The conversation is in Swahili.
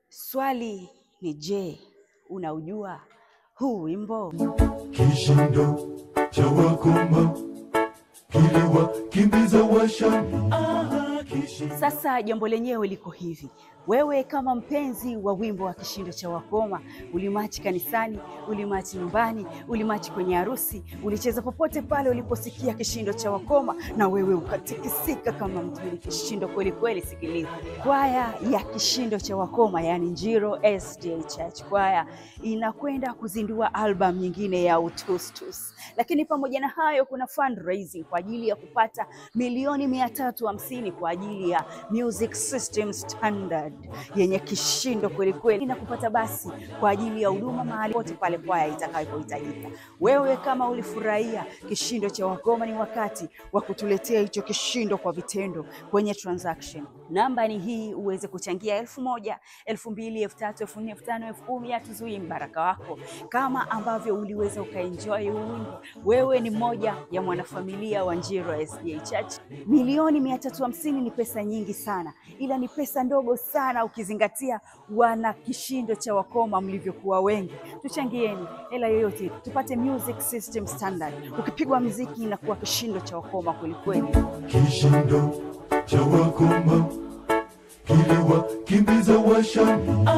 Swali ni je, unaujua huu wimbo? Kishindo cha wakoma kiliwakimbiza Washami. Sasa jambo lenyewe liko hivi. Wewe kama mpenzi wa wimbo wa Kishindo cha Wakoma, ulimachi kanisani, ulimachi nyumbani, ulimachi kwenye harusi, ulicheza popote pale uliposikia Kishindo cha Wakoma na wewe ukatikisika kama mtu kishindo kweli kweli. Sikiliza. Kwaya ya Kishindo cha Wakoma, yani Njiro SDA Church Kwaya, inakwenda kuzindua album nyingine ya Utustus. Lakini pamoja na hayo kuna fundraising kwa ajili ya kupata milioni 350 kwa ajili ya Music System Standard yenye kishindo kweli kweli, na kupata basi kwa ajili ya huduma mahali pote pale kwaya itakapohitajika. Wewe kama ulifurahia Kishindo cha Wakoma, ni wakati wa kutuletea hicho kishindo kwa vitendo kwenye transaction. Namba ni hii uweze kuchangia 1000, 2000, 3000, 4000, 5000, 10000. Hatuzuii mbaraka wako. Kama ambavyo uliweza ukaenjoy wimbo, wewe ni mmoja ya mwanafamilia wa Njiro SDA Church. Milioni 350 ni pesa nyingi sana, ila ni pesa ndogo sana ukizingatia wana Kishindo cha Wakoma mlivyokuwa wengi. Tuchangieni hela yoyote tupate Music System Standard. Ukipigwa muziki inakuwa Kishindo cha Wakoma kweli kweli. Kishindo cha Wakoma kiliwakimbiza Washami.